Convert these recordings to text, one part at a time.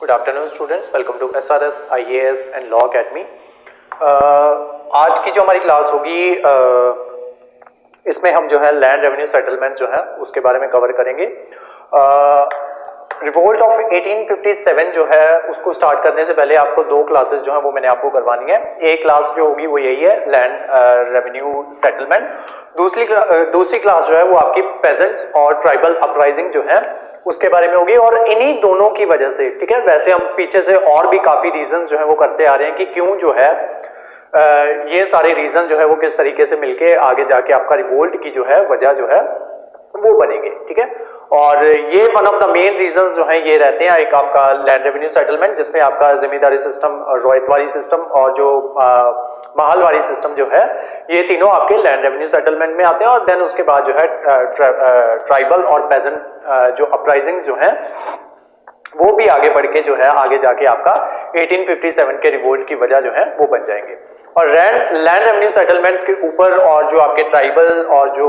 Good afternoon students, welcome to SRS IAS and law academy. आज की जो हमारी क्लास होगी इसमें हम जो है लैंड रेवेन्यू सेटलमेंट जो है उसके बारे में कवर करेंगे। रिवोल्ट ऑफ 1857 जो है उसको स्टार्ट करने से पहले आपको दो क्लासेस जो है वो मैंने आपको करवानी है। एक क्लास जो होगी वो यही है लैंड रेवेन्यू सेटलमेंट, दूसरी क्लास जो है वो आपकी पेजेंट्स और ट्राइबल अपराइजिंग जो है उसके बारे में होगी। और इन्हीं दोनों की वजह से, ठीक है, वैसे हम पीछे से और भी काफी रीजंस जो है वो करते आ रहे हैं कि क्यों जो है ये सारे रीजन जो है वो किस तरीके से मिलके आगे जाके आपका रिवोल्ट की जो है वजह जो है वो बनेंगे, ठीक है। और ये one of the main reasons जो है ये रहते हैं, एक आपका लैंड रेवेन्यू सेटलमेंट जिसमें आपका जिम्मेदारी सिस्टम, रोयतवारी सिस्टम और जो महालवारी सिस्टम जो है ये तीनों आपके लैंड रेवेन्यू सेटलमेंट में आते हैं। और देन उसके बाद जो है ट्राइबल और पेजेंट जो अपराइजिंग जो है वो भी आगे बढ़ के जो है आगे जाके आपका 1857 के रिवोल्ट की वजह जो है वो बन जाएंगे। और लैंड रेवेन्यू सेटलमेंट्स के ऊपर और जो आपके ट्राइबल और जो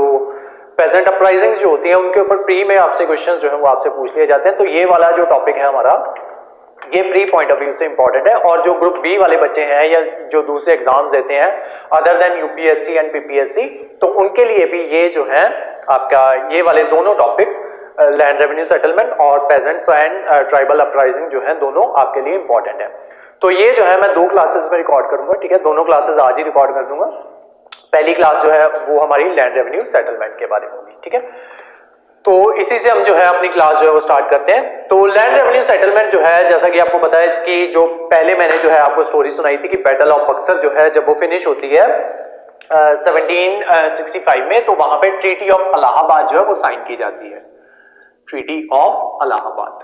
पेजेंट अपराइजिंग जो होती है उनके ऊपर प्री में आपसे क्वेश्चन जो है वो आपसे पूछ लिए जाते हैं। तो ये वाला जो टॉपिक है हमारा ये प्री पॉइंट ऑफ व्यू से इंपॉर्टेंट है। और जो ग्रुप बी वाले बच्चे हैं या जो दूसरे एग्जाम्स देते हैं other than UPSC and PPSC, तो उनके लिए भी ये जो है आपका ये वाले दोनों टॉपिक्स लैंड रेवेन्यू सेटलमेंट और पेजेंट्स एंड ट्राइबल अपराइजिंग जो है दोनों आपके लिए इंपॉर्टेंट है। तो ये जो है मैं दो क्लासेस में रिकॉर्ड करूंगा, ठीक है, दोनों क्लासेस आज ही रिकॉर्ड कर दूंगा। पहली क्लास जो है वो हमारी लैंड रेवेन्यू सेटलमेंट के बारे में होगी, ठीक है। तो इसी से हम जो है अपनी क्लास जो है वो स्टार्ट करते हैं। तो लैंड रेवेन्यू सेटलमेंट जो है जैसा कि आपको पता है कि जो पहले मैंने जो है आपको स्टोरी सुनाई थी कि बैटल ऑफ बक्सर जो है जब वो फिनिश होती है 1765 में, तो वहां पे ट्रीटी ऑफ इलाहाबाद जो है वो साइन की जाती है। Treaty of Allahabad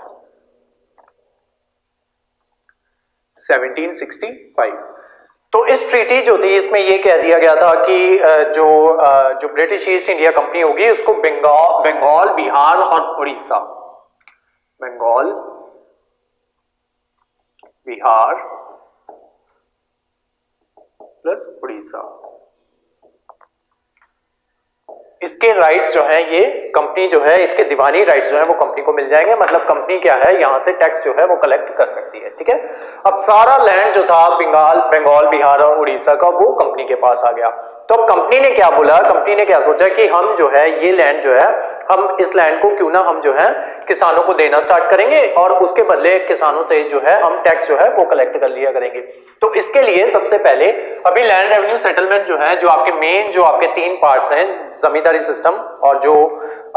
1765। तो इस ट्रीटी जो थी इसमें ये कह दिया गया था कि जो ब्रिटिश ईस्ट इंडिया कंपनी होगी उसको बंगाल, बिहार और उड़ीसा, बंगाल, बिहार प्लस उड़ीसा, इसके राइट्स जो है ये कंपनी जो है इसके दीवानी राइट्स जो है वो कंपनी को मिल जाएंगे। मतलब कंपनी क्या है यहां से टैक्स जो है वो कलेक्ट कर सकती है, ठीक है। अब सारा लैंड जो था बंगाल, बिहार और उड़ीसा का वो कंपनी के पास आ गया। तो अब कंपनी ने क्या बोला, कंपनी ने क्या सोचा कि हम जो है ये लैंड जो है हम इस लैंड को क्यों ना हम जो है किसानों को देना स्टार्ट करेंगे और उसके बदले किसानों से जो है हम टैक्स जो है वो कलेक्ट कर लिया करेंगे। तो इसके लिए सबसे पहले अभी लैंड रेवेन्यू सेटलमेंट जो है जो आपके मेन जो आपके तीन पार्ट्स हैं, जमींदारी सिस्टम और जो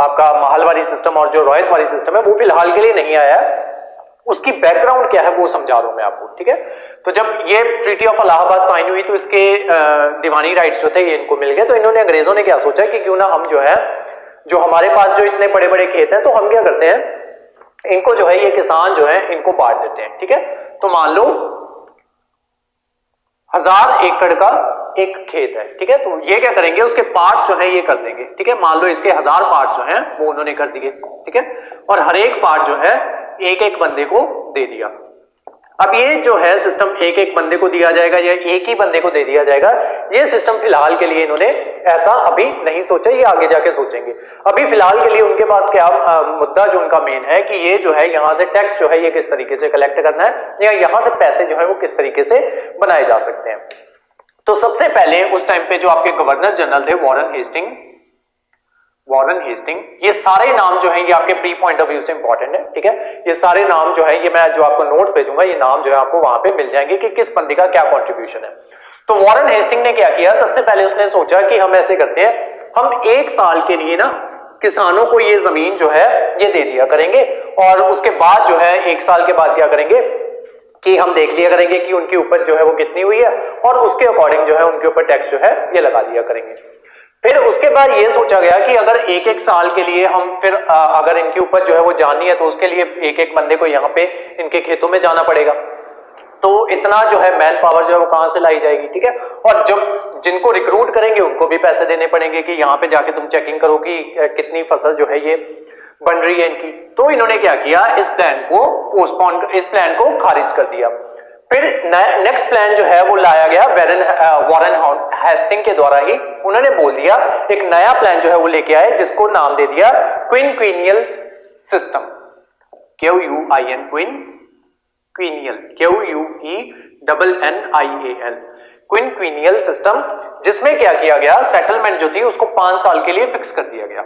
आपका महलवारी सिस्टम और जो रोयतवारी सिस्टम है, वो फिलहाल के लिए नहीं आया है। उसकी बैकग्राउंड क्या है वो समझा रहा हूं मैं आपको, ठीक है। तो जब ये ट्रीटी ऑफ इलाहाबाद साइन हुई तो इसके दीवानी राइट्स जो थे ये इनको मिल गए। तो इन्होंने अंग्रेजों ने क्या सोचा कि क्यों ना हम जो है जो हमारे पास जो इतने बड़े बड़े खेत हैं तो हम क्या करते हैं इनको जो है ये किसान जो है इनको बांट देते हैं, ठीक है। तो मान लो 1000 एकड़ का एक खेत है, ठीक है। तो ये क्या करेंगे उसके पार्ट्स जो है ये कर देंगे, ठीक है। मान लो इसके 1000 पार्ट्स जो हैं वो उन्होंने कर दिए, ठीक है। और हर एक पार्ट जो है एक एक बंदे को दे दिया। अब ये जो है सिस्टम एक एक बंदे को दिया जाएगा या एक ही बंदे को दे दिया जाएगा, ये सिस्टम फिलहाल के लिए इन्होंने ऐसा अभी नहीं सोचा, ये आगे जाके सोचेंगे। अभी फिलहाल के लिए उनके पास क्या मुद्दा जो उनका मेन है कि ये जो है यहां से टैक्स जो है ये किस तरीके से कलेक्ट करना है या यहां से पैसे जो है वो किस तरीके से बनाए जा सकते हैं। तो सबसे पहले उस टाइम पे जो आपके गवर्नर जनरल थे वॉरेन हेस्टिंग, ये सारे नाम जो है ये आपके प्री पॉइंट ऑफ व्यू से इंपॉर्टेंट है, ठीक है। ये सारे नाम जो है ये मैं जो आपको नोट भेजूंगा ये नाम जो है आपको वहां पे मिल जाएंगे कि किस बंदे का क्या कंट्रीब्यूशन है। तो वॉरेन हेस्टिंग ने क्या किया, सबसे पहले उसने सोचा कि हम ऐसे करते हैं, हम 1 साल के लिए ना किसानों को ये जमीन जो है ये दे दिया करेंगे और उसके बाद जो है 1 साल के बाद क्या करेंगे कि हम देख लिया करेंगे कि उनकी उपज जो है वो कितनी हुई है और उसके अकॉर्डिंग जो है उनके ऊपर टैक्स जो है ये लगा दिया करेंगे। फिर उसके बाद ये सोचा गया कि अगर 1-1 साल के लिए हम फिर अगर इनकी उपज जो है वो जाननी है तो उसके लिए एक एक बंदे को यहाँ पे इनके खेतों में जाना पड़ेगा। तो इतना जो है मैन पावर जो है वो कहां से लाई जाएगी, ठीक है। और जब जिनको रिक्रूट करेंगे उनको भी पैसे देने पड़ेंगे कि यहाँ पे जाके तुम चेकिंग करो कि कितनी फसल जो है ये बन रही है इनकी। तो इन्होंने क्या किया, इस प्लान को खारिज कर दिया। फिर नेक्स्ट प्लान जो है वो लाया गया वॉरेन हेस्टिंग के द्वारा ही। उन्होंने बोल दिया एक नया प्लान जो है वो लेके आए जिसको नाम दे दिया क्विनक्विनियल सिस्टम, QUIN, क्विनियल, QUENNIAL, क्विनियल सिस्टम, जिसमें क्या किया गया, सेटलमेंट जो थी उसको 5 साल के लिए फिक्स कर दिया गया।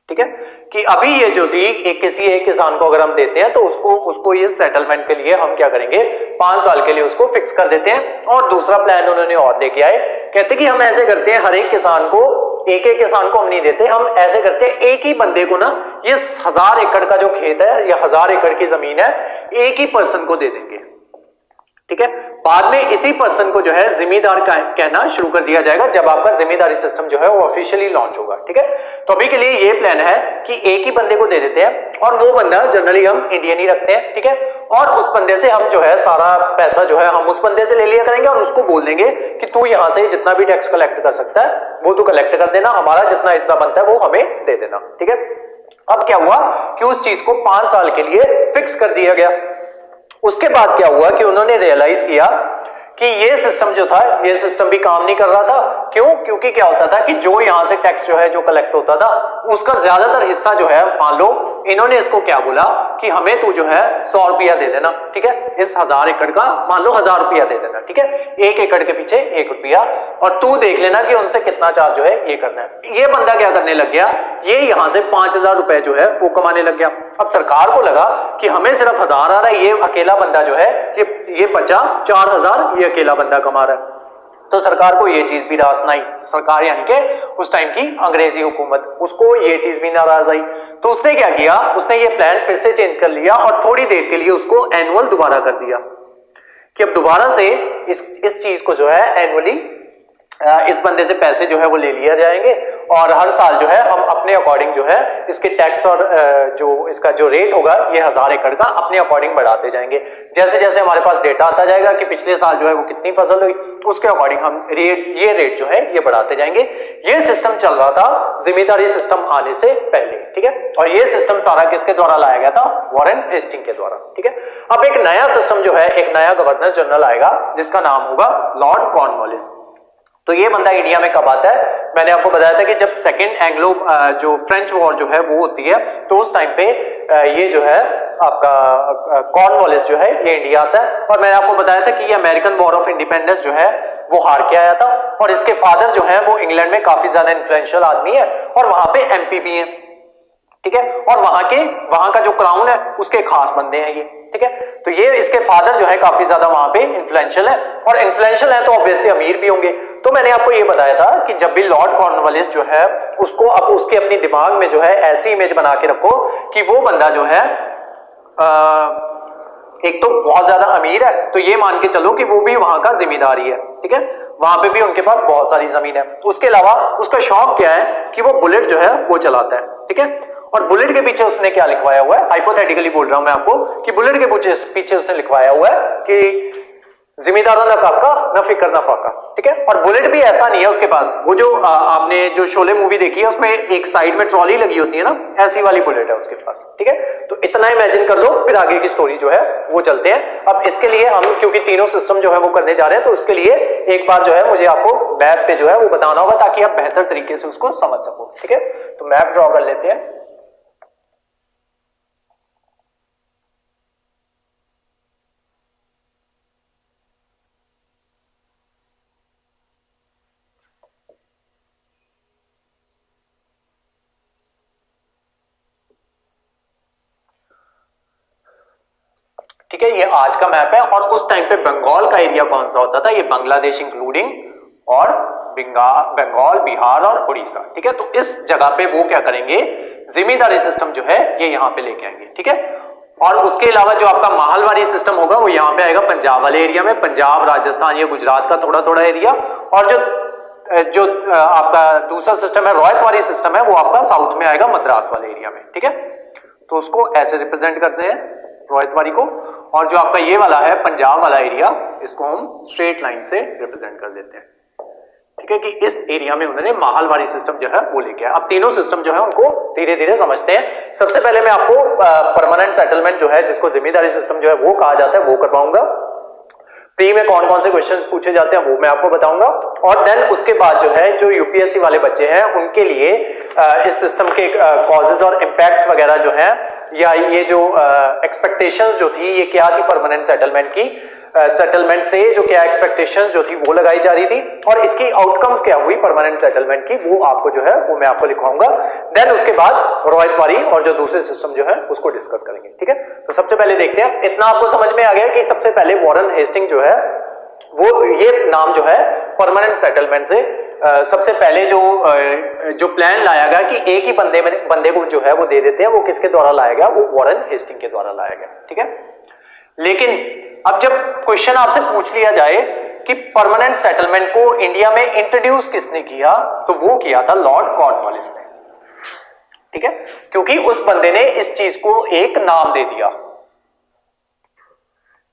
ठीक है, कि अभी ये जो थी किसी एक किसान को अगर हम देते हैं तो उसको ये सेटलमेंट के लिए हम क्या करेंगे, 5 साल के लिए उसको फिक्स कर देते हैं। और दूसरा प्लान उन्होंने और लेके आए, कहते कि हम ऐसे करते हैं, हर एक किसान को, एक एक किसान को हम नहीं देते, हम ऐसे करते हैं एक ही बंदे को ना, ये 1000 एकड़ का जो खेत है या 1000 एकड़ की जमीन है, एक ही पर्सन को दे देंगे। ठीक है, बाद में इसी पर्सन को जो है जिम्मेदार कहना शुरू कर दिया जाएगा जब आपका जिम्मेदारी सिस्टम जो है वो ऑफिशियली लॉन्च होगा। ठीक है, तो अभी के लिए ये प्लान है कि एक ही बंदे को दे देते हैं और वो बंदा जनरली हम इंडियन ही रखते हैं। ठीक है, और उस बंदे से हम जो है सारा पैसा जो है हम उस बंदे से ले लिया करेंगे और उसको बोल देंगे कि तू यहां से जितना भी टैक्स कलेक्ट कर सकता है वो तू कलेक्ट कर देना, हमारा जितना हिस्सा बनता है वो हमें दे देना। ठीक है, अब क्या हुआ कि उस चीज को 5 साल के लिए फिक्स कर दिया गया। उसके बाद क्या हुआ कि उन्होंने रियलाइज किया कि ये सिस्टम जो था, ये सिस्टम भी काम नहीं कर रहा था। क्यों? क्योंकि क्या होता था कि जो यहां से टैक्स जो है जो कलेक्ट होता था उसका ज्यादातर हिस्सा जो है, मान लो इन्होंने इसको क्या बोला कि हमें तू जो है 100 रुपया दे देना। ठीक है, इस 1000 एकड़ का मान लो 1000 रुपया दे देना। ठीक है, 1 एकड़ के पीछे 1 रुपया, और तू देख लेना कि उनसे कितना चार्ज जो है ये करना है। ये बंदा क्या करने लग गया, ये यहां से 5000 रुपए जो है वो कमाने लग गया। अब सरकार को लगा कि हमें सिर्फ 1000 आ रहा है, ये अकेला बंदा जो है ये बचा 4000 ये अकेला बंदा कमा रहा है। तो सरकार को ये चीज भी रास नहीं, सरकार यानी कि उस टाइम की अंग्रेजी हुकूमत, उसको ये चीज भी नाराज आई। तो उसने क्या किया, उसने ये प्लान फिर से चेंज कर लिया और थोड़ी देर के लिए उसको एनुअल दोबारा कर दिया कि अब दोबारा से इस चीज को जो है एनुअली इस बंदे से पैसे जो है वो ले लिया जाएंगे और हर साल जो है हम अपने अकॉर्डिंग जो है इसके टैक्स और जो इसका जो रेट होगा ये 1000 एकड़ का अपने अकॉर्डिंग बढ़ाते जाएंगे। जैसे जैसे हमारे पास डेटा आता जाएगा कि पिछले साल जो है वो कितनी फसल हुई, उसके अकॉर्डिंग हम ये रेट जो है ये बढ़ाते जाएंगे। ये सिस्टम चल रहा था जिम्मेदारी सिस्टम आने से पहले। ठीक है, और ये सिस्टम सारा किसके द्वारा लाया गया था, वॉरेन हेस्टिंग के द्वारा। ठीक है, अब एक नया सिस्टम जो है, एक नया गवर्नर जनरल आएगा जिसका नाम होगा लॉर्ड कॉर्नवालिस। तो ये बंदा इंडिया में कब आता है, मैंने आपको बताया था कि जब सेकेंड एंग्लो जो फ्रेंच वॉर जो है वो होती है तो उस टाइम पे ये जो है आपका कॉर्नवालिस जो है ये इंडिया आता है। और मैंने आपको बताया था कि ये अमेरिकन वॉर ऑफ इंडिपेंडेंस जो है वो हार के आया था और इसके फादर जो है वो इंग्लैंड में काफी ज्यादा इन्फ्लुएंशियल आदमी है और वहां पे एमपी भी है। ठीक है, और वहां का जो क्राउन है उसके खास बंदे हैं ये। ठीक है, तो ये इसके फादर जो है काफी ज्यादा वहां पे इन्फ्लुएंशियल है और इन्फ्लुएंशियल है तो ऑब्वियसली अमीर भी होंगे। तो मैंने आपको ये बताया था कि जब भी लॉर्ड कॉर्नवालिस जो है उसको अब उसके अपने दिमाग में जो है ऐसी इमेज बना के रखो कि वो बंदा जो है एक तो बहुत ज्यादा अमीर है, तो ये मान के चलो कि वो भी वहां का जिम्मेदार ही है। ठीक है, वहां पे भी उनके पास बहुत सारी जमीन है। उसके अलावा उसका शौक क्या है कि वो बुलेट जो है वो चलाता है। ठीक है, और बुलेट के पीछे उसने क्या लिखवाया हुआ है, हाइपोथेटिकली बोल रहा हूं मैं आपको कि बुलेट के पीछे उसने लिखवाया हुआ है कि जिम्मेदारों ना काका ना फिक्र ना फाका। ठीक है, और बुलेट भी ऐसा नहीं है उसके पास, वो जो आपने जो शोले मूवी देखी है उसमें एक साइड में ट्रॉली लगी होती है ना, ऐसी वाली बुलेट है उसके पास। ठीक है, तो इतना इमेजिन कर लो, फिर आगे की स्टोरी जो है वो चलते हैं। अब इसके लिए हम क्योंकि तीनों सिस्टम जो है वो करने जा रहे हैं तो उसके लिए एक बार जो है मुझे आपको मैप पे जो है वो बताना होगा ताकि आप बेहतर तरीके से उसको समझ सको। ठीक है, तो मैप ड्रॉ कर लेते हैं। ठीक है, ये आज का मैप है और उस टाइम पे बंगाल का एरिया कौन सा होता था, ये बांग्लादेश इंक्लूडिंग और बंगाल, बिहार और उड़ीसा। ठीक है, तो इस जगह पे वो क्या करेंगे, जिम्मेदारी सिस्टम जो है ये यहां पे लेके आएंगे। ठीक है, और उसके अलावा जो आपका माहलवारी सिस्टम होगा वो यहां पे आएगा पंजाब वाले एरिया में, पंजाब, राजस्थान या गुजरात का थोड़ा थोड़ा एरिया। और जो आपका दूसरा सिस्टम है रॉयतवारी सिस्टम है वो आपका साउथ में आएगा, मद्रास वाले एरिया में। ठीक है, तो उसको ऐसे रिप्रेजेंट करते हैं रॉयतवारी को। और जो आपका ये वाला है पंजाब वाला एरिया, इसको हम स्ट्रेट लाइन से रिप्रेजेंट कर देते हैं। ठीक है, कि इस एरिया में उन्होंने माहलवारी सिस्टम जो है वो लेके आया। अब तीनों सिस्टम जो है उनको धीरे धीरे समझते हैं। सबसे पहले मैं आपको परमानेंट सेटलमेंट जो है जिसको जिम्मेदारी सिस्टम जो है वो कहा जाता है वो करवाऊंगा। प्री में कौन कौन से क्वेश्चन पूछे जाते हैं वो मैं आपको बताऊंगा। और देन उसके बाद जो है जो यूपीएससी वाले बच्चे हैं उनके लिए इस सिस्टम के कॉजेज और इम्पैक्ट्स वगैरह जो है या ये जो एक्सपेक्टेशंस जो थी ये क्या थी परमानेंट सेटलमेंट की, सेटलमेंट से जो क्या एक्सपेक्टेशंस जो थी वो लगाई जा रही थी और इसकी आउटकम्स क्या हुई परमानेंट सेटलमेंट की, वो आपको जो है वो मैं आपको लिखवाऊंगा। देन उसके बाद रॉयत वारी और जो दूसरे सिस्टम जो है उसको डिस्कस करेंगे। ठीक है, तो सबसे पहले देखते हैं, इतना आपको समझ में आ गया कि सबसे पहले वॉरेन हेस्टिंग जो है वो ये नाम जो है परमानेंट सेटलमेंट से सबसे पहले जो प्लान लाया गया कि एक ही बंदे को जो है वो दे देते हैं, वो किसके द्वारा लाया गया, वो वॉरेन हेस्टिंग के द्वारा लाया गया। ठीक है, लेकिन अब जब क्वेश्चन आपसे पूछ लिया जाए कि परमानेंट सेटलमेंट को इंडिया में इंट्रोड्यूस किसने किया, तो वो किया था लॉर्ड कॉर्नवालिस ने। ठीक है, क्योंकि उस बंदे ने इस चीज को एक नाम दे दिया।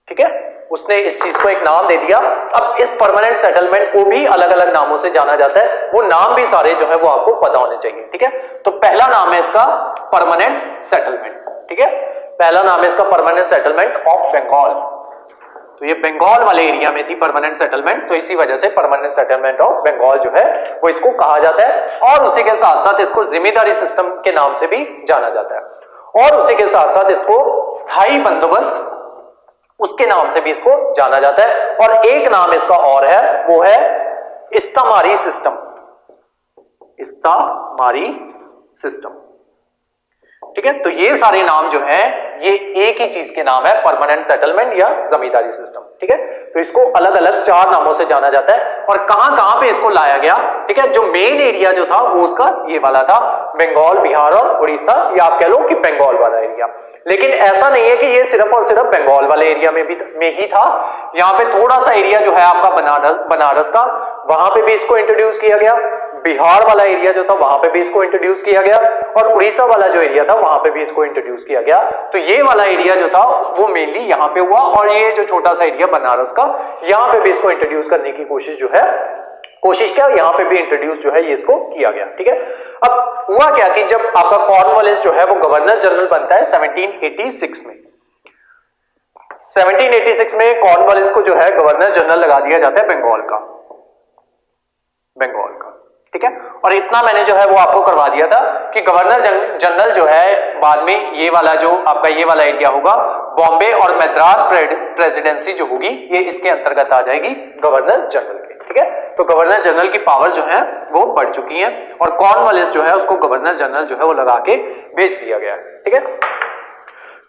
ठीक है, उसने इस चीज को एक नाम दे दिया। अब इस परमानेंट सेटलमेंट को भी अलग अलग नामों से जाना जाता है, वो नाम भी सारे जो है वो आपको पता होने चाहिए। ठीक है, तो पहला नाम है इसका परमानेंट सेटलमेंट। ठीक है, पहला नाम है इसका परमानेंट सेटलमेंट ऑफ बंगाल। तो ये बंगाल वाले एरिया में थी परमानेंट सेटलमेंट, तो इसी वजह से परमानेंट सेटलमेंट ऑफ बंगाल जो है वो इसको कहा जाता है। और उसी के साथ साथ इसको जिम्मेदारी सिस्टम के नाम से भी जाना जाता है और उसी के साथ साथ इसको स्थायी बंदोबस्त उसके नाम से भी इसको जाना जाता है। और एक नाम इसका और है, वो है इस्तामारी सिस्टम। इस्तामारी सिस्टम। ठीक है, तो ये सारे नाम जो है ये एक ही चीज के नाम है, परमानेंट सेटलमेंट या जमींदारी सिस्टम। ठीक है, तो इसको अलग अलग 4 नामों से जाना जाता है। और कहां कहां पे इसको लाया गया, ठीक है, जो मेन एरिया जो था वो उसका ये वाला था, बंगाल, बिहार और उड़ीसा, या आप कह लो कि बंगाल वाला एरिया। लेकिन ऐसा नहीं है कि ये सिर्फ और सिर्फ बंगाल वाले एरिया में ही था। यहाँ पे थोड़ा सा एरिया जो है आपका बनारस का, वहां पे भी इसको इंट्रोड्यूस किया गया। बिहार वाला एरिया जो था वहां पे भी इसको इंट्रोड्यूस किया गया और उड़ीसा वाला जो एरिया था वहां पे भी इसको इंट्रोड्यूस किया गया। तो ये वाला एरिया जो था वो मेनली यहाँ पे हुआ और ये जो छोटा सा एरिया बनारस का, यहाँ पे भी इसको इंट्रोड्यूस करने की कोशिश क्या, यहाँ पे भी इंट्रोड्यूस जो है ये इसको किया गया। ठीक है, अब हुआ क्या कि जब आपका कॉर्नवालिस जो है वो गवर्नर जनरल बनता है 1786 में। 1786 में कॉर्नवालिस को जो है गवर्नर जनरल लगा दिया जाता है बंगाल का। ठीक है, और इतना मैंने जो है वो आपको करवा दिया था कि गवर्नर जनरल जो है बाद में ये वाला जो आपका ये वाला एरिया होगा, बॉम्बे और मद्रास प्रेसिडेंसी जो होगी ये इसके अंतर्गत आ जाएगी गवर्नर जनरल के। ठीक है, तो गवर्नर जनरल की पावर जो है वो बढ़ चुकी है और कॉर्नवालिस जो है उसको गवर्नर जनरल जो है वो लगा के भेज दिया गया है। ठीक है,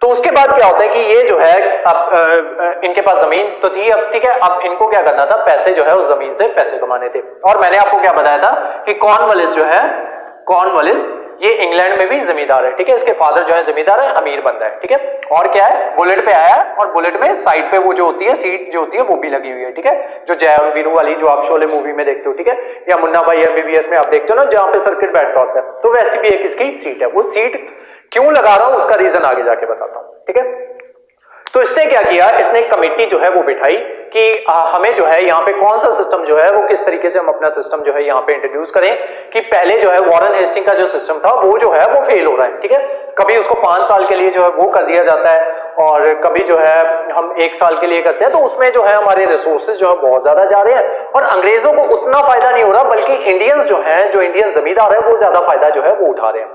तो उसके बाद क्या होता है कि ये जो है अब इनके पास जमीन तो थी, अब ठीक है, अब इनको क्या करना था, पैसे जो है उस जमीन से पैसे कमाने थे। और मैंने आपको क्या बताया था कि कॉर्नवालिस जो है, कॉर्नवालिस ये इंग्लैंड में भी जमींदार है। ठीक है, इसके फादर जो है जमींदार है, अमीर बंदा है। ठीक है, और क्या है, बुलेट पे आया है और बुलेट में साइड पे वो जो होती है सीट जो होती है वो भी लगी हुई है। ठीक है, जो जय और वीरू वाली जो आप शोले मूवी में देखते हो, ठीक है, या मुन्ना भाई MBBS में आप देखते हो ना जहां पे सर्किट बैठता होता है, तो वैसी भी एक इसकी सीट है। वो सीट क्यों लगा रहा हूं उसका रीजन आगे जाके बताता हूं। ठीक है, तो इसने क्या किया, इसने एक कमेटी जो है वो बिठाई कि हमें जो है यहाँ पे कौन सा सिस्टम जो है वो किस तरीके से हम अपना सिस्टम जो है यहाँ पे इंट्रोड्यूस करें। कि पहले जो है वॉरेन हेस्टिंग का जो सिस्टम था वो जो है वो फेल हो रहा है। ठीक है, कभी उसको 5 साल के लिए जो है वो कर दिया जाता है और कभी जो है हम 1 साल के लिए करते हैं, तो उसमें जो है हमारे रिसोर्सेज जो है बहुत ज्यादा जा रहे हैं और अंग्रेजों को उतना फायदा नहीं हो रहा, बल्कि इंडियंस जो है, जो इंडियन जमींदार है वो ज्यादा फायदा जो है वो उठा रहे हैं।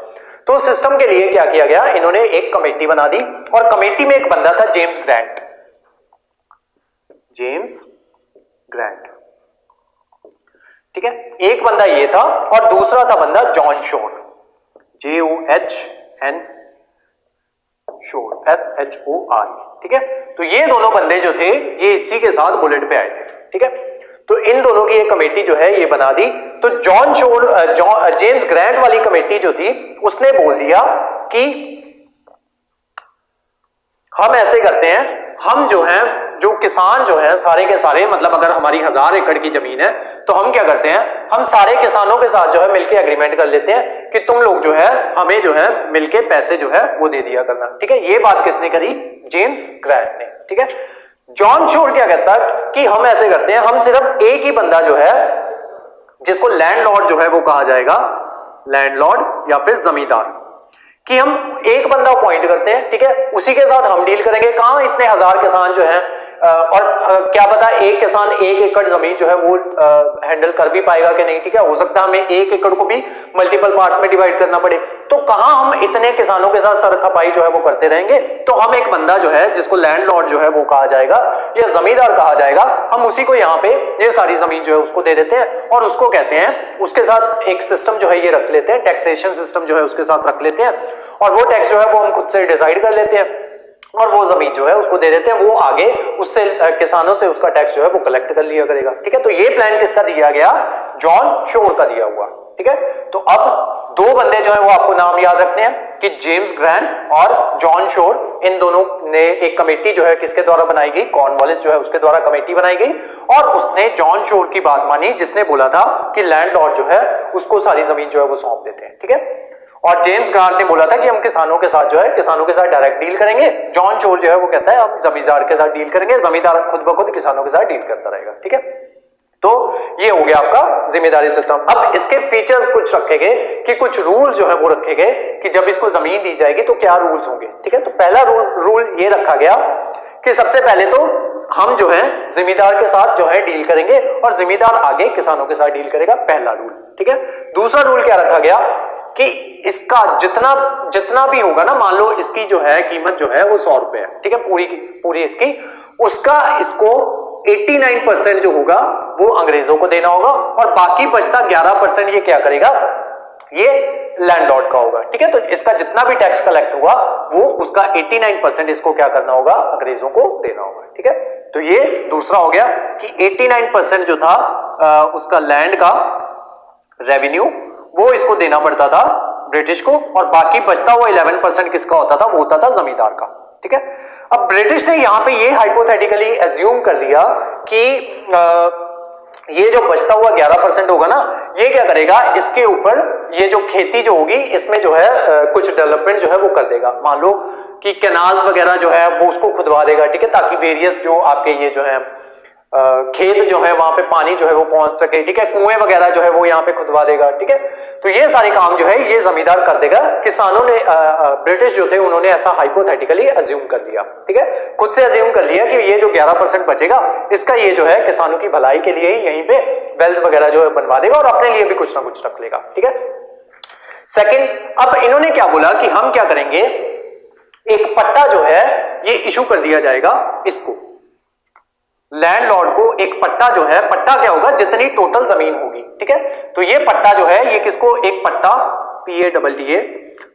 तो सिस्टम के लिए क्या किया गया, इन्होंने एक कमेटी बना दी और कमेटी में एक बंदा था जेम्स ग्रांट। ठीक है, एक बंदा ये था और दूसरा था बंदा जॉन शोर, JOHN शोर, SHOR। ठीक है, तो ये दोनों बंदे जो थे ये इसी के साथ बुलेट पे आए थे। ठीक है, तो इन दोनों की एक कमेटी जो है ये बना दी। तो जेम्स ग्रांट वाली कमेटी जो थी उसने बोल दिया कि हम ऐसे करते हैं, हम जो है जो किसान जो है सारे के सारे, मतलब अगर हमारी 1000 एकड़ की जमीन है तो हम क्या करते हैं, हम सारे किसानों के साथ जो है मिलके एग्रीमेंट कर लेते हैं कि तुम लोग जो है हमें जो है मिलके पैसे जो है वो दे दिया करना। ठीक है, ये बात किसने करी, जेम्स ग्रांट ने। ठीक है, जॉन शोर क्या कहता है कि हम ऐसे करते हैं, हम सिर्फ एक ही बंदा जो है जिसको लैंडलॉर्ड जो है वो कहा जाएगा, लैंडलॉर्ड या फिर जमींदार, कि हम एक बंदा अपॉइंट करते हैं। ठीक है, उसी के साथ हम डील करेंगे। कहां, इतने 1000 किसान जो हैं और क्या पता एक किसान 1 एकड़ जमीन जो है वो हैंडल कर भी पाएगा कि नहीं, ठीक है, हो सकता है हमें 1 एकड़ को भी मल्टीपल पार्ट्स में डिवाइड करना पड़े, तो कहां हम इतने किसानों के साथ सर खपाई जो है वो करते रहेंगे। तो हम एक बंदा जो है जिसको लैंडलॉर्ड जो है वो कहा जाएगा या जमींदार कहा जाएगा, हम उसी को यहाँ पे ये सारी जमीन जो है उसको दे देते हैं और उसको कहते हैं, उसके साथ एक सिस्टम जो है ये रख लेते हैं, टैक्सेशन सिस्टम जो है उसके साथ रख लेते हैं और वो टैक्स जो है वो हम खुद से डिसाइड कर लेते हैं और वो जमीन जो है उसको दे देते हैं, वो आगे उससे किसानों से उसका टैक्स जो है वो कलेक्ट कर लिया करेगा, ठीक है। तो ये प्लान किसका दिया गया, जॉन शोर का दिया हुआ, ठीक है। तो अब 2 बंदे जो है वो आपको नाम याद रखने हैं कि जेम्स ग्रांट और जॉन शोर, इन दोनों ने एक कमेटी जो है किसके द्वारा बनाई गई, कॉर्नवालिस जो है उसके द्वारा कमेटी बनाई गई और उसने जॉन शोर की बात मानी जिसने बोला था कि लैंडलॉर्ड जो है उसको सारी जमीन जो है वो सौंप देते हैं, ठीक है। और जेम्स ग्रांट ने बोला था कि हम किसानों के साथ जो है किसानों के साथ डायरेक्ट डील करेंगे, जॉन शोर जो है वो कहता है हम जमींदार के साथ डील करेंगे, जमींदार खुद ब खुद किसानों के साथ डील करता रहेगा, ठीक है। तो ये हो गया आपका जिम्मेदारी सिस्टम। अब इसके फीचर्स कुछ रखे गए कि कुछ रूल जो है वो रखे गए कि जब इसको जमीन दी जाएगी तो क्या रूल्स होंगे, ठीक है। तो पहला रूल ये रखा गया कि सबसे पहले तो हम जो है जिम्मेदार के साथ जो है डील करेंगे और जिम्मेदार आगे किसानों के साथ डील करेगा, पहला रूल, ठीक है। दूसरा रूल क्या रखा गया कि इसका जितना भी होगा ना, मान लो इसकी जो है कीमत जो है वो 100 रुपए है, ठीक है, पूरी इसकी, उसका इसको 89% जो होगा वो अंग्रेजों को देना होगा और बाकी बचता 11% ये क्या करेगा, ये लैंडलॉर्ड का होगा, ठीक है। तो इसका जितना भी टैक्स कलेक्ट हुआ वो उसका 89% इसको क्या करना होगा, अंग्रेजों को देना होगा, ठीक है। तो ये दूसरा हो गया कि 89% जो था उसका लैंड का रेवेन्यू वो इसको देना पड़ता था ब्रिटिश को और बाकी बचता हुआ 11% किसका होता था, वो होता था जमींदार का, ठीक है। अब ब्रिटिश ने यहां पे ये हाइपोथेटिकली एज्यूम कर लिया कि ये जो बचता हुआ 11% होगा ना, ये क्या करेगा, इसके ऊपर ये जो खेती जो होगी इसमें जो है कुछ डेवलपमेंट जो है वो कर देगा। मान लो कि कैनाल्स वगैरह जो है वो उसको खुदवा देगा, ठीक है, ताकि वेरियस जो आपके ये जो है खेत जो है वहां पे पानी जो है वो पहुंच सके, ठीक है, कुएं वगैरह जो है वो यहाँ पे खुदवा देगा, ठीक है। तो ये सारे काम जो है ये जमींदार कर देगा। किसानों ने ब्रिटिश जो थे उन्होंने ऐसा हाइपोथेटिकली अज्यूम कर लिया, ठीक है, खुद से अज्यूम कर लिया कि ये जो 11% बचेगा इसका ये जो है किसानों की भलाई के लिए ही यहीं पे वेल्स वगैरह जो है बनवा देगा और अपने लिए भी कुछ ना कुछ रख लेगा, ठीक है। सेकंड, अब इन्होंने क्या बोला कि हम क्या करेंगे, एक पट्टा जो है ये इशू कर दिया जाएगा इसको, लैंडलॉर्ड को एक पट्टा जो है, पट्टा क्या होगा, जितनी टोटल जमीन होगी, ठीक है। तो ये पट्टा जो है ये किसको, एक पट्टा PATTA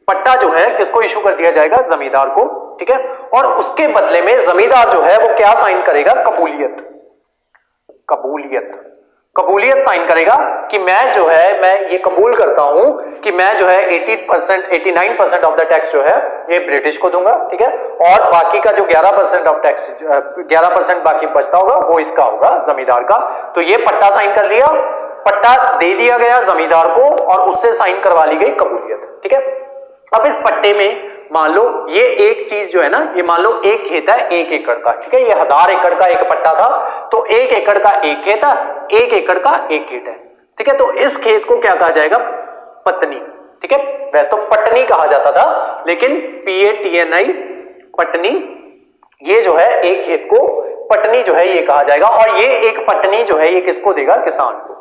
पट्टा जो है किसको इशू कर दिया जाएगा, जमींदार को, ठीक है। और उसके बदले में जमींदार जो है वो क्या साइन करेगा, कबूलियत साइन करेगा कि मैं जो है मैं ये कबूल करता हूं कि मैं जो है 89% ऑफ द टैक्स जो है ये ब्रिटिश को दूंगा, ठीक है, और बाकी का जो 11% ऑफ टैक्स 11% बाकी बचता होगा वो इसका होगा, जमींदार का। तो ये पट्टा साइन कर लिया, पट्टा दे दिया गया जमींदार को और उससे साइन करवा ली गई कबूलियत, ठीक है। अब इस पट्टे में मान लो ये एक चीज जो है ना, ये मान लो एक खेत है 1 एकड़ का, ठीक है, ये 1000 एकड़ का एक पट्टा था, तो 1 एकड़ का एक खेत है, 1 एकड़ का एक खेत है, ठीक है। तो इस खेत को क्या कहा जाएगा, पत्नी, ठीक है। वैसे तो पटनी कहा जाता था लेकिन PATNI पटनी, ये जो है एक खेत को पटनी जो है ये कहा जाएगा और ये एक पटनी जो है ये किसको देगा, किसान को,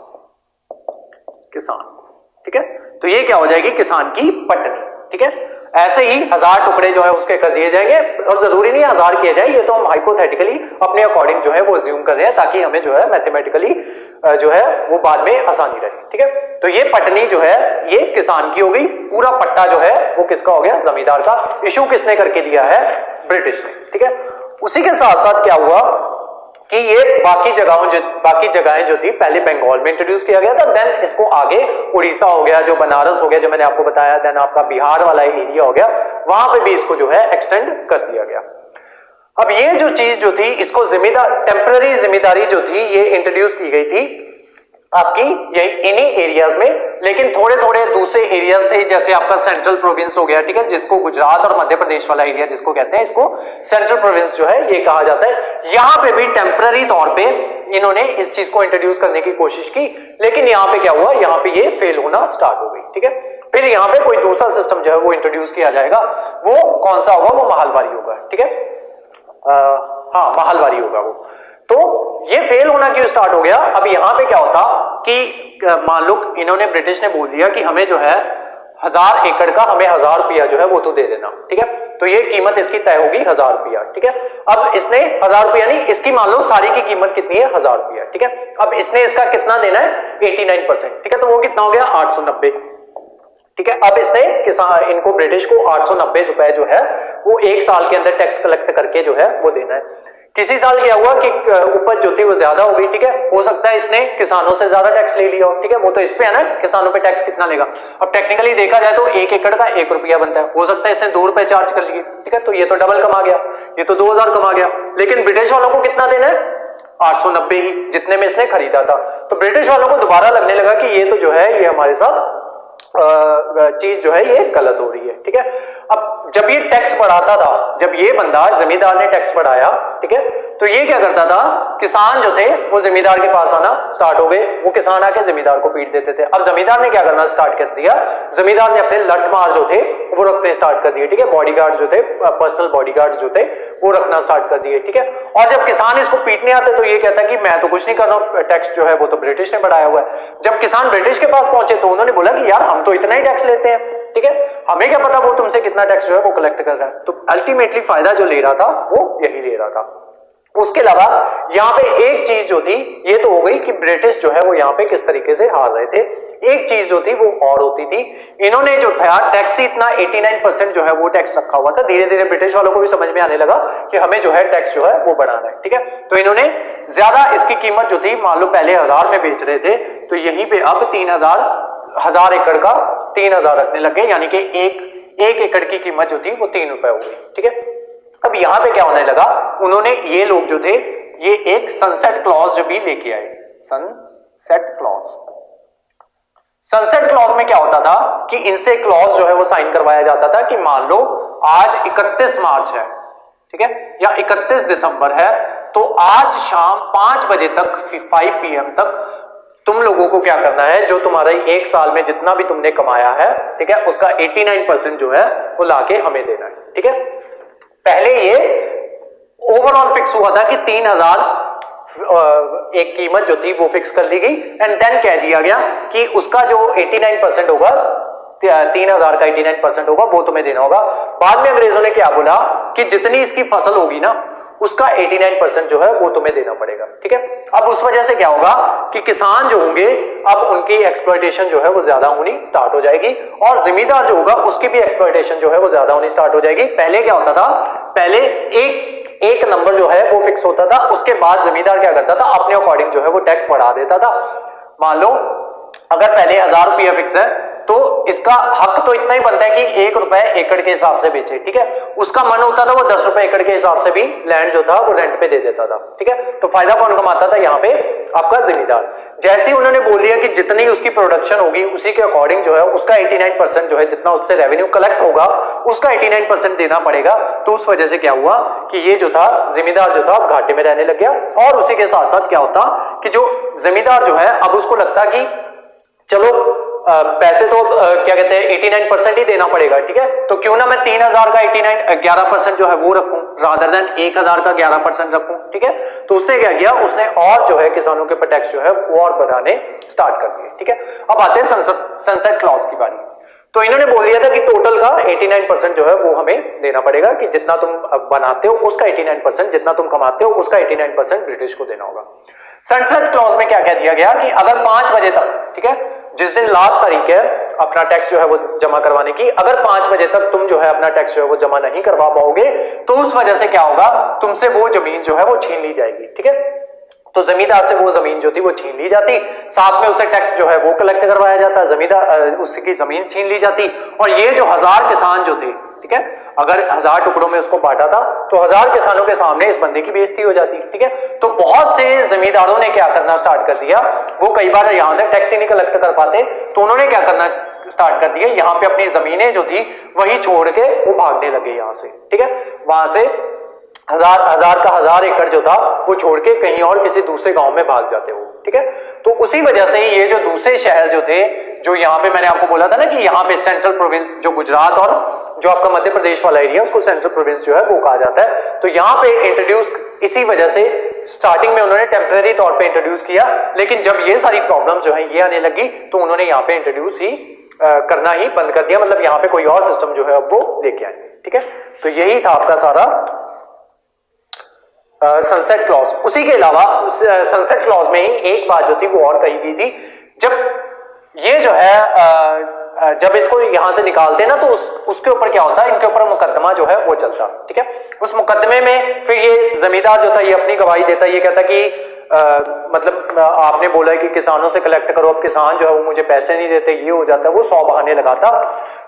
ठीक है। तो ये क्या हो जाएगी, किसान की पटनी, ठीक है। ऐसे ही 1000 टुकड़े जो है उसके कर दिए जाएंगे और जरूरी नहीं 1000 किए जाए, ये तो हम हाइपोथेटिकली अपने अकॉर्डिंग जो है वो अज्यूम कर रहे हैं ताकि हमें जो है मैथमेटिकली जो है वो बाद में आसानी रहे, ठीक है। तो ये पटनी जो है ये किसान की हो गई, पूरा पट्टा जो है वो किसका हो गया, जमींदार का। इशू किसने करके दिया है, ब्रिटिश ने, ठीक है। उसी के साथ साथ क्या हुआ कि ये बाकी जगहें जो थी पहले बंगाल में इंट्रोड्यूस किया गया था, देन इसको आगे उड़ीसा हो गया, जो बनारस हो गया जो मैंने आपको बताया, देन आपका बिहार वाला एरिया हो गया, वहां पे भी इसको जो है एक्सटेंड कर दिया गया। अब ये जो चीज जो थी इसको टेम्पररी जिम्मेदारी जो थी ये इंट्रोड्यूस की गई थी आपकी यही इन्हीं एरियाज में, लेकिन थोड़े थोड़े दूसरे एरियाज थे, जैसे आपका सेंट्रल प्रोविंस हो गया, ठीक है, जिसको गुजरात और मध्य प्रदेश वाला एरिया जिसको कहते हैं, इसको सेंट्रल प्रोविंस जो है ये कहा जाता है। यहां पे भी टेम्पररी तौर पे इन्होंने इस चीज को इंट्रोड्यूस करने की कोशिश की, लेकिन यहाँ पे क्या हुआ, यहाँ पे ये फेल होना स्टार्ट हो गई, ठीक है। फिर यहाँ पे कोई दूसरा सिस्टम जो है वो इंट्रोड्यूस किया जाएगा, वो कौन सा होगा, वो महलवारी होगा, ठीक है। हाँ महलवारी होगा वो। तो ये फेल होना क्यों स्टार्ट हो गया? अब यहां पे क्या होता कि मान लो इन्होंने ब्रिटिश ने बोल दिया कि हमें जो है 1000 एकड़ का हमें 1000 रुपया जो है वो तो दे देना, ठीक है। तो ये कीमत इसकी तय होगी 1000 रुपया, ठीक है। अब इसने 1000 रुपया नहीं, इसकी मान लो सारी की कीमत कितनी है 1000 रुपया, ठीक है। अब इसने इसका कितना देना है 89%, ठीक है। तो वो कितना हो गया 890, ठीक है। अब इसने किसान इनको ब्रिटिश को 890 रुपए जो है वो एक साल के अंदर टैक्स कलेक्ट करके जो है वो देना है। किसी साल क्या हुआ कि उपज जो थी वो ज्यादा हो गई, ठीक है। हो सकता है इसने किसानों से ज्यादा टैक्स ले लिया हो, ठीक है। वो तो इस पे है ना, किसानों पे टैक्स कितना लेगा। अब टेक्निकली देखा जाए तो 1 एकड़ का 1 रुपया बनता है, हो सकता है इसने 2 रुपए चार्ज कर लिए, ठीक है। तो ये तो डबल कमा गया, ये तो 2000 कमा गया। लेकिन ब्रिटिश वालों को कितना देना है 890 ही, जितने में इसने खरीदा था। तो ब्रिटिश वालों को दोबारा लगने लगा कि ये तो जो है ये हमारे साथ चीज जो है ये गलत हो रही है, ठीक है। अब जब ये टैक्स बढ़ाता था, जब ये बंदा जमींदार ने टैक्स बढ़ाया, ठीक है, तो ये क्या करता था, किसान जो थे वो जमींदार के पास आना स्टार्ट हो गए, वो किसान आके जमींदार को पीट देते थे। अब जमींदार ने क्या करना स्टार्ट कर दिया, जमींदार ने अपने लठमार जो थे वो रखने स्टार्ट कर दिए, ठीक है। बॉडीगार्ड जो थे, पर्सनल बॉडीगार्ड जो थे वो रखना स्टार्ट कर दिए, ठीक है। और जब किसान इसको पीटने आते तो ये कहता कि मैं तो कुछ नहीं कर रहा हूं, टैक्स जो है वो तो ब्रिटिश ने बढ़ाया हुआ है। जब किसान ब्रिटिश के पास पहुंचे तो उन्होंने बोला कि यार हम तो इतना ही टैक्स लेते हैं, ठीक है, हमें क्या पता वो तुमसे कितना टैक्स जो है वो कलेक्ट कर रहा है। तो अल्टीमेटली फायदा जो ले रहा था वो यही ले रहा था। उसके अलावा यहाँ पे एक चीज जो थी ये तो हो गई कि ब्रिटिश जो है वो यहाँ पे किस तरीके से हार रहे थे। एक चीज जो थी वो और होती थी, इन्होंने जो था टैक्स इतना 89% जो है वो टैक्स रखा हुआ था। धीरे धीरे ब्रिटिश वालों को भी समझ में आने लगा कि हमें जो है टैक्स जो है वो बढ़ाना है, ठीक है। तो इन्होंने ज्यादा इसकी कीमत जो थी, मान लो पहले 1000 में बेच रहे थे तो यहीं पे अब 1000 एकड़ का 3000 रखने लगे, यानी कि एक एकड़ की कीमत जो थी वो 3 रुपए हो गई, ठीक है। अब यहां पे क्या होने लगा, उन्होंने ये लोग जो थे ये एक सनसेट क्लॉज जो भी लेके आए। सनसेट क्लॉज, सनसेट क्लॉज में क्या होता था कि इनसे क्लॉज जो है वो साइन करवाया जाता था कि मान लो आज 31 मार्च है, ठीक है, या 31 दिसंबर है, तो आज शाम 5 बजे तक 5 PM तक तुम लोगों को क्या करना है, जो तुम्हारा एक साल में जितना भी तुमने कमाया है, ठीक है, उसका 89% जो है वो लाके हमें देना है, ठीक है। पहले ये ओवरऑल फिक्स हुआ था कि 3000 एक कीमत जो थी वो फिक्स कर दी गई, एंड देन कह दिया गया कि उसका जो 89% होगा, 3000 का 89% होगा वो तुम्हें देना होगा। बाद में अंग्रेजों ने क्या बोला कि जितनी इसकी फसल होगी ना उसका 89% जो है वो तुम्हें देना पड़ेगा, ठीक है। अब उस वजह से क्या होगा कि किसान जो होंगे अब उनकी एक्सप्लॉयटेशन जो है वो ज्यादा होनी स्टार्ट हो जाएगी, और जिम्मेदार जो होगा उसकी भी एक्सप्लॉयटेशन जो है वो ज्यादा होनी स्टार्ट हो जाएगी। पहले क्या होता था, पहले एक नंबर जो है वो फिक्स होता था, उसके बाद जमींदार क्या करता था अपने अकॉर्डिंग जो है वो टैक्स बढ़ा देता था। मान लो अगर पहले 1000 रुपया फिक्स है तो इसका हक तो इतना ही बनता है कि 1 रुपए एकड़ के हिसाब से बेचे, ठीक है। उसका मन होता था वो 10 रुपए एकड़ के हिसाब से भी लैंड जो था वो रेंट पे दे देता था, ठीक है। तो फायदा कौन कमाता था यहाँ पे, आपका जिम्मेदार। जैसे ही उन्होंने बोल दिया कि जितनी उसकी प्रोडक्शन होगी उसी के अकॉर्डिंग जो है उसका 89% जो है, जितना उससे रेवेन्यू कलेक्ट होगा उसका 89% देना पड़ेगा, तो उस वजह से क्या हुआ कि ये जो था जिम्मेदार जो था घाटे में रहने लग गया। और उसी के साथ साथ क्या होता कि जो जिम्मेदार जो है अब उसको लगता कि चलो पैसे तो क्या कहते हैं 89% ही देना पड़ेगा, ठीक है, तो क्यों ना मैं 3000 का 11% जो है वो रखूं रादर देन 1000 का 11% रखूं, ठीक है। तो उससे क्या किया उसने, और जो है किसानों के टैक्स जो है वो और बढ़ाने स्टार्ट कर दिए, ठीक है। अब आते हैं सनसेट क्लॉज की बारी। तो इन्होंने बोल दिया था कि टोटल का 89% जो है वो हमें देना पड़ेगा, कि जितना तुम बनाते हो उसका 89%, जितना तुम कमाते हो उसका 89% ब्रिटिश को देना होगा। सनसेट क्लॉज में क्या कह दिया गया कि अगर 5 बजे तक, ठीक है, जिस दिन लास्ट तारीख है अपना टैक्स जो है वो जमा करवाने की, अगर 5 बजे तक तुम जो है अपना टैक्स जो है वो जमा नहीं करवा पाओगे तो उस वजह से क्या होगा, तुमसे वो जमीन जो है वो छीन ली जाएगी, ठीक है। तो जमींदार से वो जमीन जो थी वो छीन ली जाती, साथ में उसे टैक्स जो है वो कलेक्ट करवाया जाता, जमींदार उसकी जमीन छीन ली जाती। और ये जो 1000 किसान जो थे, ठीक है, अगर 1000 टुकड़ों में उसको बांटा था तो 1000 किसानों के सामने इस बंदे की बेइज्जती हो जाती, ठीक है। तो बहुत से जमींदारों ने क्या करना स्टार्ट कर दिया, वो कई बार यहां से टैक्स ही नहीं कलेक्ट कर पाते, तो उन्होंने क्या करना स्टार्ट कर दिया, यहाँ पे अपनी जमीनें जो थी वही छोड़ के वो भागने लगे यहाँ से, ठीक है। वहां से 1000 एकड़ जो था वो छोड़ के कहीं और किसी दूसरे गांव में भाग जाते हो, ठीक है। तो उसी वजह से ये जो दूसरे शहर जो थे, जो यहाँ पे मैंने आपको बोला था ना कि यहाँ पे सेंट्रल प्रोविंस, जो गुजरात और जो आपका मध्य प्रदेश वाला एरिया उसको सेंट्रल प्रोविंस जो है वो कहा जाता है। तो यहाँ पे इंट्रोड्यूस इसी वजह से स्टार्टिंग में उन्होंने टेम्परेरी तौर पे इंट्रोड्यूस किया, लेकिन जब ये सारी प्रॉब्लम जो है ये आने लगी तो उन्होंने यहाँ पे इंट्रोड्यूस ही करना ही बंद कर दिया, मतलब यहाँ पे कोई और सिस्टम जो है अब वो लेके आए। ठीक है, तो यही था आपका सारा सनसेट क्लॉज। उसी के अलावा उस सनसेट क्लॉज में ही एक बात जो थी वो और कही गई थी, जब ये जो है जब इसको यहां से निकालते हैं ना तो उसके ऊपर क्या होता है, इनके ऊपर मुकदमा जो है वो चलता। ठीक है, उस मुकदमे में फिर ये जमींदार जो था ये अपनी गवाही देता, ये कहता कि मतलब आपने बोला है कि किसानों से कलेक्ट करो, अब किसान जो है वो मुझे पैसे नहीं देते, ये हो जाता है, वो 100 बहाने लगाता।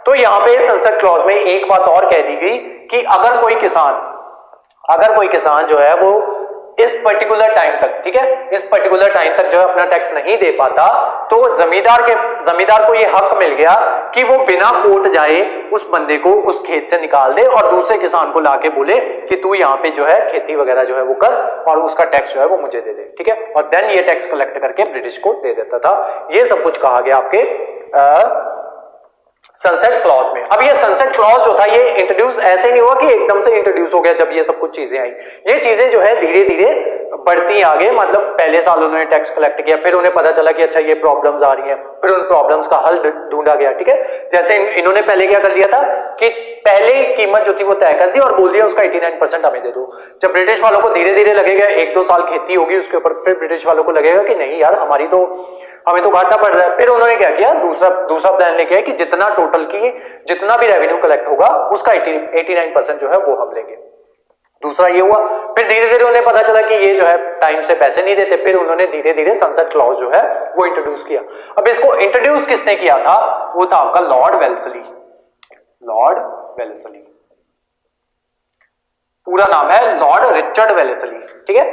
तो यहाँ पे सनसेट क्लॉज में एक बात और कह दी गई कि अगर कोई किसान जो है वो इस पर्टिकुलर टाइम तक, ठीक है, इस पर्टिकुलर टाइम तक जो है अपना टैक्स नहीं दे पाता, तो जमींदार को ये हक मिल गया कि वो बिना कोर्ट जाए उस बंदे को उस खेत से निकाल दे और दूसरे किसान को लाके बोले कि तू यहाँ पे जो है खेती वगैरह जो है वो कर और उसका टैक्स जो है वो मुझे दे दे। ठीक है, और देन ये टैक्स कलेक्ट करके ब्रिटिश को दे देता था। ये सब कुछ कहा गया आपके सनसेट क्लॉज में। अब ये सनसेट क्लॉज जो था ये इंट्रोड्यूस ऐसे नहीं हुआ कि एकदम से इंट्रोड्यूस हो गया जब ये सब कुछ चीजें आई। ये चीजें जो है धीरे धीरे बढ़ती आगे, मतलब पहले साल उन्होंने टैक्स कलेक्ट किया, फिर उन्हें पता चला कि अच्छा ये प्रॉब्लम्स आ रही हैं, फिर उन प्रॉब्लम्स का हल ढूंढा गया। ठीक है, जैसे इन्होंने पहले क्या कर लिया था कि पहले कीमत जो थी वो तय कर दी और बोल दिया उसका 89% हमें दे दो। जब ब्रिटिश वालों को धीरे धीरे लगेगा 1-2 साल खेती होगी उसके ऊपर, फिर ब्रिटिश वालों को लगेगा कि नहीं यार हमें तो घाटा पड़ रहा है, फिर उन्होंने क्या किया, दूसरा प्लान लेके आए कि जितना टोटल की जितना भी रेवेन्यू कलेक्ट होगा उसका 89% जो है वो हम लेंगे। दूसरा ये हुआ, फिर धीरे धीरे उन्हें पता चला कि ये जो है टाइम से पैसे नहीं देते, फिर उन्होंने धीरे धीरे सनसेट क्लॉज जो है वो इंट्रोड्यूस किया। अब इसको इंट्रोड्यूस किसने किया था, वो था आपका लॉर्ड वेल्सली। लॉर्ड वेल्सली, पूरा नाम है लॉर्ड रिचर्ड वेल्सली। ठीक है,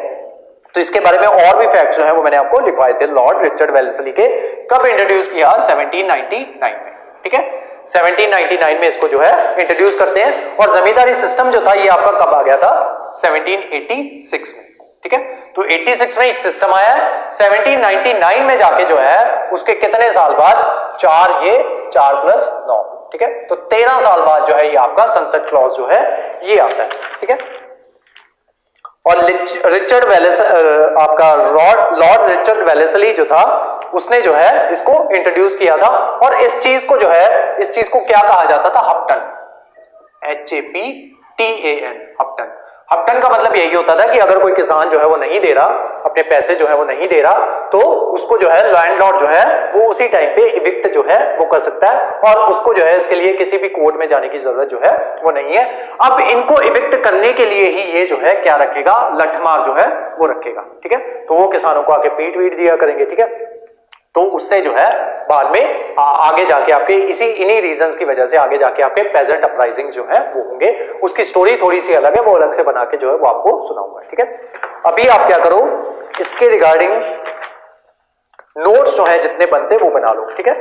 तो इसके बारे में और भी फैक्ट्स जो है वो मैंने आपको लिखवाए थे। लॉर्ड रिचर्ड वेल्सली के कब इंट्रोड्यूस किया, 1799 में। ठीक है, 1799 में इसको जो है इंट्रोड्यूस करते हैं। और जमींदारी सिस्टम जो था ये आपका कब आ गया था, 1786 में। ठीक है, तो 86 में सिस्टम आया है। 1799 में जाके जो है उसके कितने साल बाद, 4 + 9, ठीक है, तो 13 साल बाद जो है ये आपका सनसेट क्लॉज जो है ये आता है। ठीक है, और रिचर्ड आपका लॉर्ड रिचर्ड वेलेस्ली जो था उसने जो है इसको इंट्रोड्यूस किया था। और इस चीज को क्या कहा जाता था, हप्टन, HAPTAN, हप्टन। हप्टन का मतलब यही होता था कि अगर कोई किसान जो है वो नहीं दे रहा, अपने पैसे जो है वो नहीं दे रहा, तो उसको जो है लैंडलॉर्ड जो है वो उसी टाइम पे इविक्ट जो है वो कर सकता है और उसको जो है इसके लिए किसी भी कोर्ट में जाने की जरूरत जो है वो नहीं है। अब इनको इविक्ट करने के लिए ही ये जो है क्या रखेगा, लठमार जो है वो रखेगा। ठीक है, तो वो किसानों को आके पीट दिया करेंगे। ठीक है, तो उससे जो है बाद में आगे जाके आपके इन्हीं रीजंस की वजह से आगे जाके आपके पेजेंट अपराइजिंग जो है वो होंगे। उसकी स्टोरी थोड़ी सी अलग है, वो अलग से बना के जो है वो आपको सुनाऊंगा। ठीक है, अभी आप क्या करो, इसके रिगार्डिंग नोट्स जो है जितने बनते वो बना लो। ठीक है।